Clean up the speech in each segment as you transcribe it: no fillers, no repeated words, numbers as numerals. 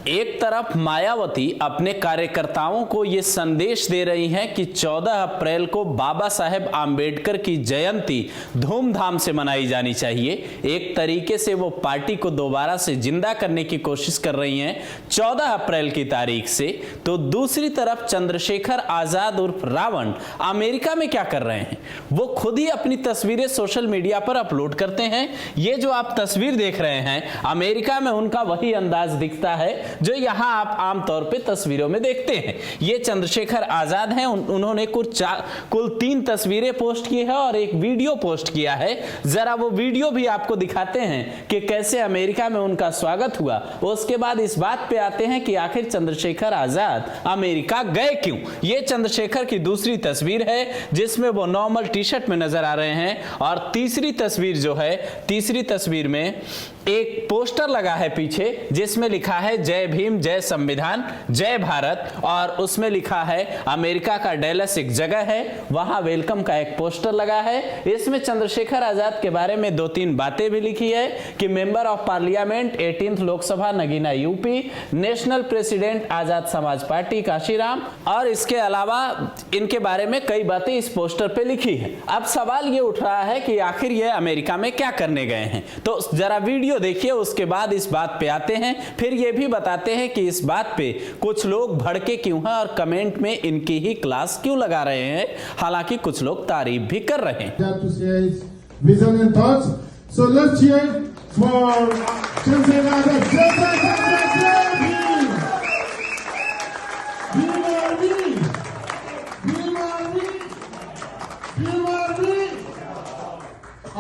एक तरफ मायावती अपने कार्यकर्ताओं को ये संदेश दे रही हैं कि 14 अप्रैल को बाबा साहेब आम्बेडकर की जयंती धूमधाम से मनाई जानी चाहिए। एक तरीके से वो पार्टी को दोबारा से जिंदा करने की कोशिश कर रही हैं 14 अप्रैल की तारीख से। तो दूसरी तरफ चंद्रशेखर आजाद उर्फ रावण अमेरिका में क्या कर रहे हैं? वो खुद ही अपनी तस्वीरें सोशल मीडिया पर अपलोड करते हैं। ये जो आप तस्वीर देख रहे हैं, अमेरिका में उनका वही अंदाज दिखता है जो यहां आप आमतौर पे तस्वीरों में देखते हैं। ये चंद्रशेखर आजाद हैं। उन्होंने कुल 3 तस्वीरें पोस्ट की है और एक वीडियो पोस्ट किया है। जरा वो वीडियो भी आपको दिखाते हैं कि कैसे अमेरिका में उनका स्वागत हुआ। उसके बाद इस बात पे आते हैं कि आखिर चंद्रशेखर आजाद अमेरिका गए क्यों। ये चंद्रशेखर की दूसरी तस्वीर है जिसमें वो नॉर्मल टी शर्ट में नजर आ रहे हैं। और तीसरी तस्वीर जो है, तीसरी तस्वीर में एक पोस्टर लगा है पीछे जिसमें लिखा है जय भीम, जय संविधान, जय भारत। और उसमें लिखा है अमेरिका का डैलस एक जगह है, वहां वेलकम का एक पोस्टर लगा है। इसमें चंद्रशेखर आजाद के बारे में 2-3 बातें भी लिखी है कि member of parliament 18th Lok Sabha Nagina UP, national president Azad Samaj party Kashiram. और इसके अलावा इनके बारे में कई बातें इस पोस्टर पे लिखी है। अब सवाल ये उठ रहा है कि आखिर ये अमेरिका में क्या करने गए हैं। तो जरा वीडियो देखिए, उसके बाद इस बात पे आते हैं। फिर ये भी बताते हैं कि इस बात पे कुछ लोग भड़के क्यों हैं और कमेंट में इनकी ही क्लास क्यों लगा रहे हैं, हालांकि कुछ लोग तारीफ भी कर रहे हैं।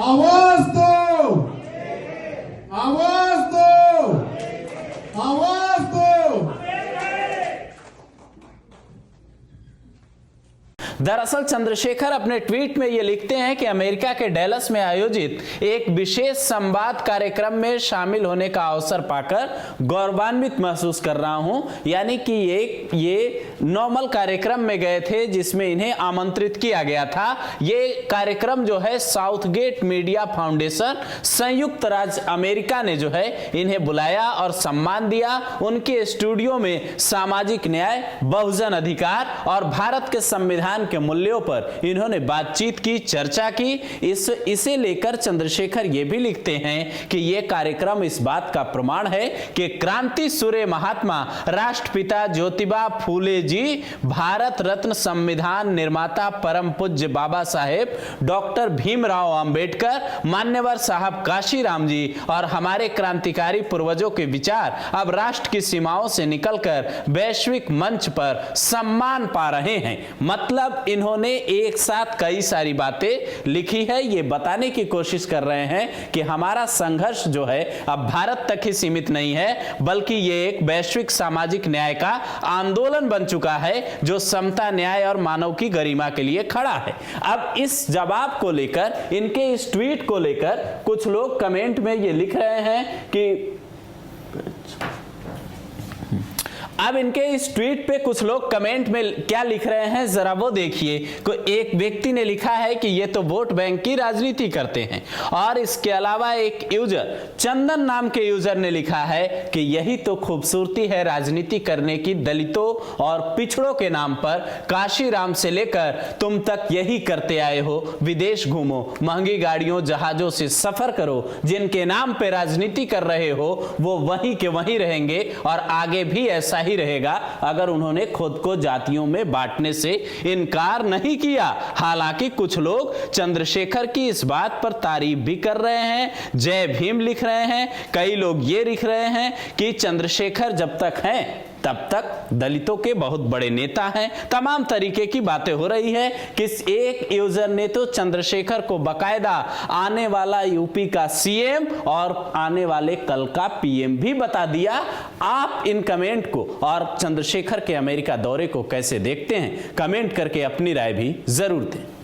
आवाज दो, आवाज दो, आवाज दो। दरअसल चंद्रशेखर अपने ट्वीट में ये लिखते हैं कि अमेरिका के डैलस में आयोजित एक विशेष संवाद कार्यक्रम में शामिल होने का अवसर पाकर गौरवान्वित महसूस कर रहा हूं। यानी कि ये नॉर्मल कार्यक्रम में गए थे जिसमें इन्हें आमंत्रित किया गया था। ये कार्यक्रम जो है साउथगेट मीडिया फाउंडेशन, संयुक्त राज्य अमेरिका ने जो है इन्हें बुलाया और सम्मान दिया। उनके स्टूडियो में सामाजिक न्याय, बहुजन अधिकार और भारत के संविधान के मूल्यों पर इन्होंने बातचीत की, चर्चा की। इसे लेकर चंद्रशेखर ये भी लिखते हैं कि यह कार्यक्रम इस बात का प्रमाण है कि क्रांति सूर्य महात्मा राष्ट्रपिता ज्योतिबा फूले जी, भारत रत्न संविधान निर्माता परम पूज्य बाबा साहेब डॉक्टर भीमराव अंबेडकर, मान्यवर साहब काशीराम जी और हमारे क्रांतिकारी पूर्वजों के विचार अब राष्ट्र की सीमाओं से निकलकर वैश्विक मंच पर सम्मान पा रहे हैं। मतलब इन्होंने एक साथ कई सारी बातें लिखी है। ये बताने की कोशिश कर रहे हैं कि हमारा संघर्ष जो है अब भारत तक ही सीमित नहीं है, बल्कि ये एक वैश्विक सामाजिक न्याय का आंदोलन बन चुका है जो समता, न्याय और मानव की गरिमा के लिए खड़ा है। अब इस जवाब को लेकर, इनके इस ट्वीट को लेकर कुछ लोग कमेंट में ये लिख रहे हैं कि अब इनके इस ट्वीट पे कुछ लोग कमेंट में क्या लिख रहे हैं जरा वो देखिए। एक व्यक्ति ने लिखा है कि ये तो वोट बैंक की राजनीति करते हैं। और इसके अलावा एक यूजर, चंदन नाम के यूजर ने लिखा है कि यही तो खूबसूरती है राजनीति करने की, दलितों और पिछड़ों के नाम पर काशीराम से लेकर तुम तक यही करते आए हो। विदेश घूमो, महंगी गाड़ियों जहाजों से सफर करो, जिनके नाम पे राजनीति कर रहे हो वो वहीं के वहीं रहेंगे और आगे भी ऐसा ही रहेगा अगर उन्होंने खुद को जातियों में बांटने से इनकार नहीं किया। हालांकि कुछ लोग चंद्रशेखर की इस बात पर तारीफ भी कर रहे हैं, जय भीम लिख रहे हैं। कई लोग ये लिख रहे हैं कि चंद्रशेखर जब तक हैं तब तक दलितों के बहुत बड़े नेता हैं। तमाम तरीके की बातें हो रही है। किस एक यूजर ने तो चंद्रशेखर को बकायदा आने वाला यूपी का सीएम और आने वाले कल का पीएम भी बता दिया। आप इन कमेंट को और चंद्रशेखर के अमेरिका दौरे को कैसे देखते हैं, कमेंट करके अपनी राय भी जरूर दें।